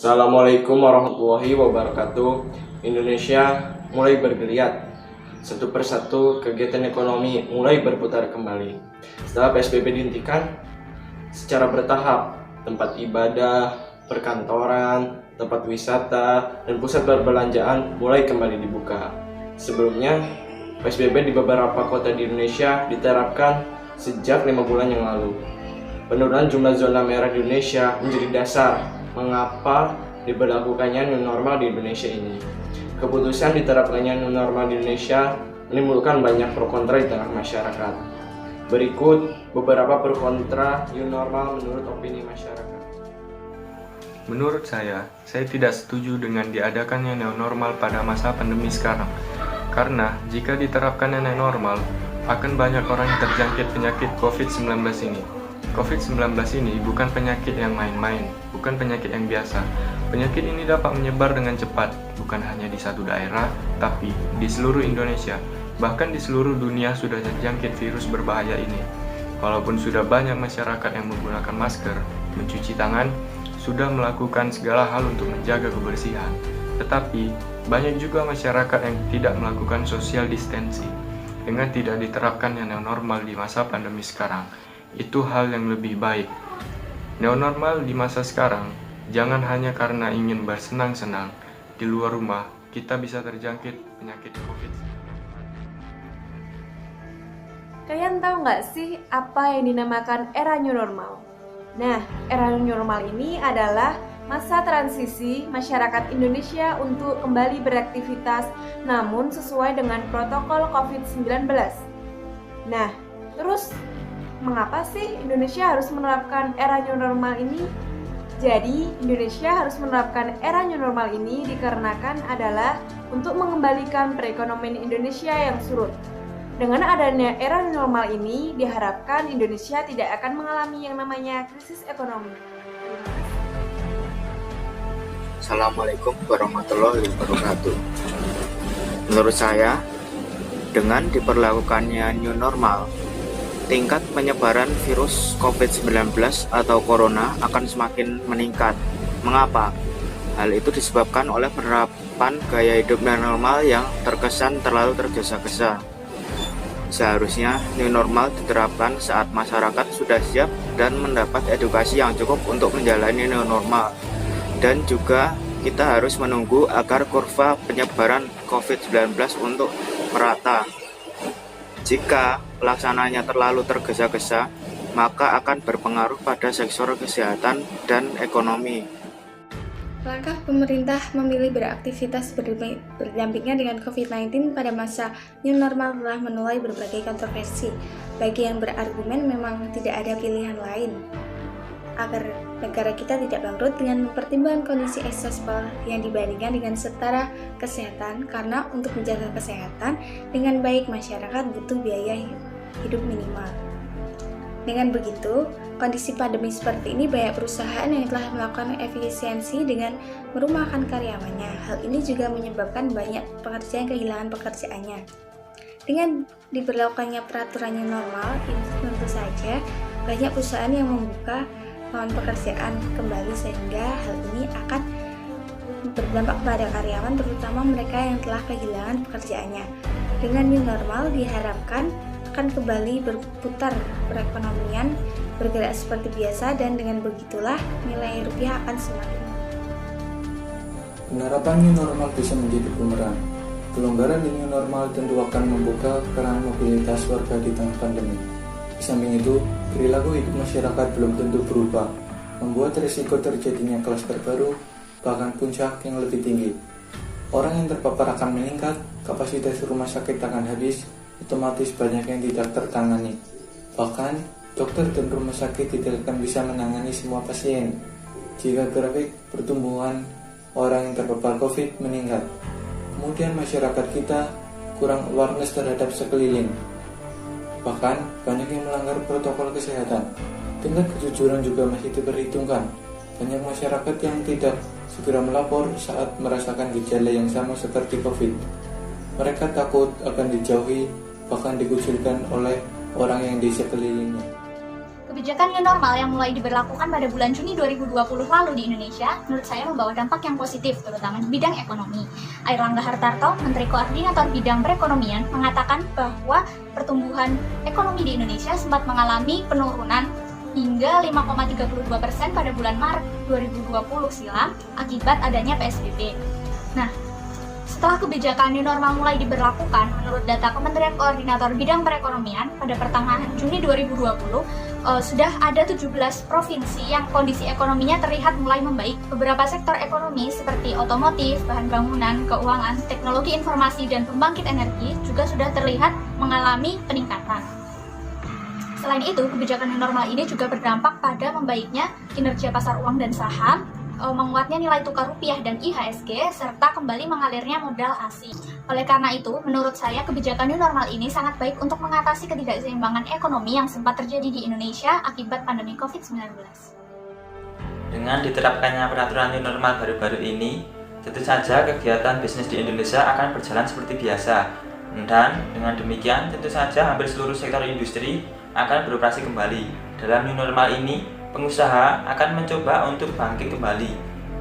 Assalamualaikum warahmatullahi wabarakatuh. Indonesia mulai bergeliat. Satu persatu kegiatan ekonomi mulai berputar kembali. Setelah PSBB dihentikan secara bertahap, tempat ibadah, perkantoran, tempat wisata, dan pusat perbelanjaan mulai kembali dibuka. Sebelumnya, PSBB di beberapa kota di Indonesia diterapkan sejak 5 bulan yang lalu. Penurunan jumlah zona merah di Indonesia menjadi dasar mengapa diberlakukannya new normal di Indonesia ini. Keputusan diterapkannya new normal di Indonesia menimbulkan banyak pro kontra di tengah masyarakat. Berikut beberapa pro kontra new normal menurut opini masyarakat. Menurut saya tidak setuju dengan diadakannya new normal pada masa pandemi sekarang. Karena jika diterapkannya new normal, akan banyak orang yang terjangkit penyakit COVID-19 ini. COVID-19 ini bukan penyakit yang main-main, bukan penyakit yang biasa. Penyakit ini dapat menyebar dengan cepat, bukan hanya di satu daerah, tapi di seluruh Indonesia. Bahkan di seluruh dunia sudah terjangkit virus berbahaya ini. Walaupun sudah banyak masyarakat yang menggunakan masker, mencuci tangan, sudah melakukan segala hal untuk menjaga kebersihan. Tetapi, banyak juga masyarakat yang tidak melakukan social distancing. Dengan tidak diterapkan yang normal di masa pandemi sekarang, itu hal yang lebih baik. New normal di masa sekarang, jangan hanya karena ingin bersenang-senang. Di luar rumah, kita bisa terjangkit penyakit COVID. Kalian tahu nggak sih apa yang dinamakan era new normal? Nah, era new normal ini adalah masa transisi masyarakat Indonesia untuk kembali beraktivitas namun sesuai dengan protokol COVID-19. Nah, terus mengapa sih Indonesia harus menerapkan era new normal ini? Jadi, Indonesia harus menerapkan era new normal ini dikarenakan adalah untuk mengembalikan perekonomian Indonesia yang surut. Dengan adanya era new normal ini, diharapkan Indonesia tidak akan mengalami yang namanya krisis ekonomi. Assalamualaikum warahmatullahi wabarakatuh. Menurut saya, dengan diberlakukannya new normal, tingkat penyebaran virus COVID-19 atau Corona akan semakin meningkat. Mengapa? Hal itu disebabkan oleh penerapan gaya hidup normal yang terkesan terlalu tergesa-gesa. Seharusnya new normal diterapkan saat masyarakat sudah siap dan mendapat edukasi yang cukup untuk menjalani new normal. Dan juga kita harus menunggu agar kurva penyebaran COVID-19 untuk merata. Jika pelaksananya terlalu tergesa-gesa, maka akan berpengaruh pada sektor kesehatan dan ekonomi. Langkah pemerintah memilih beraktivitas berdampingan dengan COVID-19 pada masa new normal telah menuai berbagai kontroversi. Bagi yang berargumen memang tidak ada pilihan lain agar negara kita tidak bangkrut dengan mempertimbangkan kondisi eksternal yang dibandingkan dengan setara kesehatan, karena untuk menjaga kesehatan dengan baik masyarakat butuh biaya hidup minimal. Dengan begitu, kondisi pandemi seperti ini banyak perusahaan yang telah melakukan efisiensi dengan merumahkan karyawannya. Hal ini juga menyebabkan banyak pekerja yang kehilangan pekerjaannya. Dengan diberlakukannya peraturan yang normal, ini tentu saja banyak perusahaan yang membuka lapangan pekerjaan kembali, sehingga hal ini akan berdampak pada karyawan, terutama mereka yang telah kehilangan pekerjaannya. Dengan new normal diharapkan akan kembali berputar perekonomian, bergerak seperti biasa, dan dengan begitulah nilai rupiah akan semakin. Penerapan new normal bisa menjadi bumerang. Kelonggaran di new normal tentu akan membuka keran mobilitas warga di tengah pandemi. Di samping itu, perilaku hidup masyarakat belum tentu berubah, membuat risiko terjadinya klaster baru, bahkan puncak yang lebih tinggi. Orang yang terpapar akan meningkat, kapasitas rumah sakit akan habis, otomatis banyak yang tidak tertangani. Bahkan, dokter dan rumah sakit tidak akan bisa menangani semua pasien jika grafik pertumbuhan orang yang terpapar COVID meningkat. Kemudian masyarakat kita kurang awareness terhadap sekeliling. Bahkan, banyak yang melanggar protokol kesehatan. Tingkat kejujuran juga masih diperhitungkan. Banyak masyarakat yang tidak segera melapor saat merasakan gejala yang sama seperti COVID. Mereka takut akan dijauhi, bahkan dikucilkan oleh orang yang di sekelilingnya. Kebijakan new normal yang mulai diberlakukan pada bulan Juni 2020 lalu di Indonesia, menurut saya membawa dampak yang positif, terutama di bidang ekonomi. Airlangga Hartarto, Menteri Koordinator Bidang Perekonomian, mengatakan bahwa pertumbuhan ekonomi di Indonesia sempat mengalami penurunan hingga 5,32% pada bulan Maret 2020 silam akibat adanya PSBB. Nah, setelah kebijakan new normal mulai diberlakukan, menurut data Kementerian Koordinator Bidang Perekonomian, pada pertengahan Juni 2020, sudah ada 17 provinsi yang kondisi ekonominya terlihat mulai membaik. Beberapa sektor ekonomi seperti otomotif, bahan bangunan, keuangan, teknologi informasi, dan pembangkit energi juga sudah terlihat mengalami peningkatan. Selain itu, kebijakan new normal ini juga berdampak pada membaiknya kinerja pasar uang dan saham, menguatnya nilai tukar rupiah dan IHSG, serta kembali mengalirnya modal asing. Oleh karena itu, menurut saya kebijakan new normal ini sangat baik untuk mengatasi ketidakseimbangan ekonomi yang sempat terjadi di Indonesia akibat pandemi COVID-19. Dengan diterapkannya peraturan new normal baru-baru ini, tentu saja kegiatan bisnis di Indonesia akan berjalan seperti biasa. Dan dengan demikian, tentu saja hampir seluruh sektor industri akan beroperasi kembali. Dalam new normal ini, pengusaha akan mencoba untuk bangkit kembali,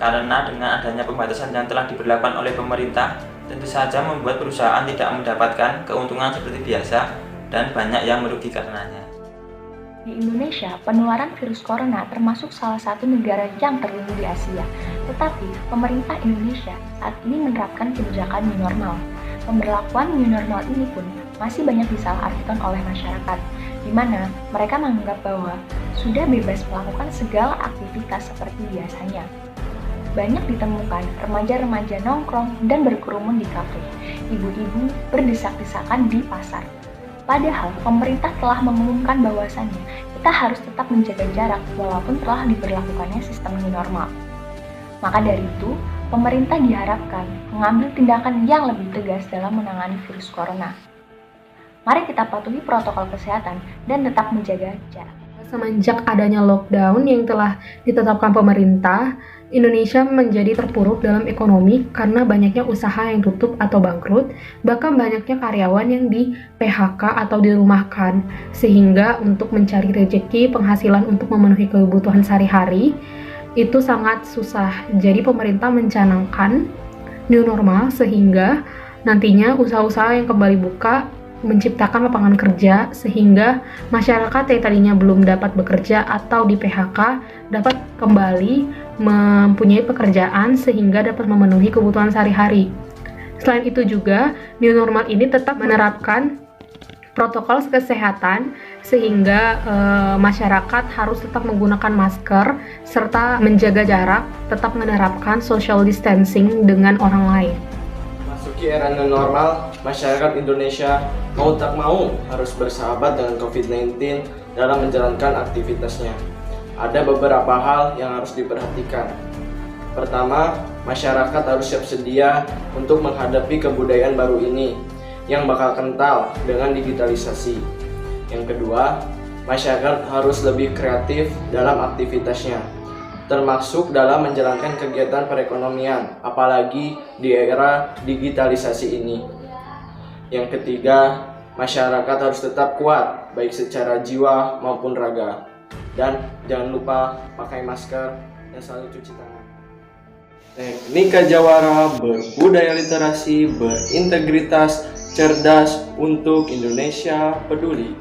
karena dengan adanya pembatasan yang telah diberlakukan oleh pemerintah, tentu saja membuat perusahaan tidak mendapatkan keuntungan seperti biasa dan banyak yang merugi karenanya. Di Indonesia, penularan virus corona termasuk salah satu negara yang terlindung di Asia. Tetapi, pemerintah Indonesia saat ini menerapkan kebijakan new normal. Pemberlakuan new normal ini pun masih banyak disalahartikan oleh masyarakat, di mana mereka menganggap bahwa sudah bebas melakukan segala aktivitas seperti biasanya. Banyak ditemukan remaja-remaja nongkrong dan berkerumun di kafe, ibu-ibu berdesak-desakan di pasar. Padahal pemerintah telah mengumumkan bahwasannya kita harus tetap menjaga jarak walaupun telah diberlakukannya sistem new normal. Maka dari itu, pemerintah diharapkan mengambil tindakan yang lebih tegas dalam menangani virus corona. Mari kita patuhi protokol kesehatan dan tetap menjaga jarak. Semenjak adanya lockdown yang telah ditetapkan pemerintah, Indonesia menjadi terpuruk dalam ekonomi karena banyaknya usaha yang tutup atau bangkrut, bahkan banyaknya karyawan yang di PHK atau dirumahkan, sehingga untuk mencari rezeki penghasilan untuk memenuhi kebutuhan sehari-hari itu sangat susah. Jadi pemerintah mencanangkan new normal sehingga nantinya usaha-usaha yang kembali buka menciptakan lapangan kerja sehingga masyarakat yang tadinya belum dapat bekerja atau di PHK dapat kembali mempunyai pekerjaan sehingga dapat memenuhi kebutuhan sehari-hari. Selain itu juga, new normal ini tetap menerapkan protokol kesehatan sehingga masyarakat harus tetap menggunakan masker serta menjaga jarak, tetap menerapkan social distancing dengan orang lain. Memasuki era new normal, masyarakat Indonesia mau tak mau harus bersahabat dengan COVID-19 dalam menjalankan aktivitasnya. Ada beberapa hal yang harus diperhatikan. Pertama, masyarakat harus siap sedia untuk menghadapi kebudayaan baru ini yang bakal kental dengan digitalisasi. Yang kedua, masyarakat harus lebih kreatif dalam aktivitasnya, termasuk dalam menjalankan kegiatan perekonomian, apalagi di era digitalisasi ini. Yang ketiga, masyarakat harus tetap kuat, baik secara jiwa maupun raga. Dan jangan lupa pakai masker dan selalu cuci tangan. Teknika Jawara berbudaya literasi, berintegritas, cerdas untuk Indonesia peduli.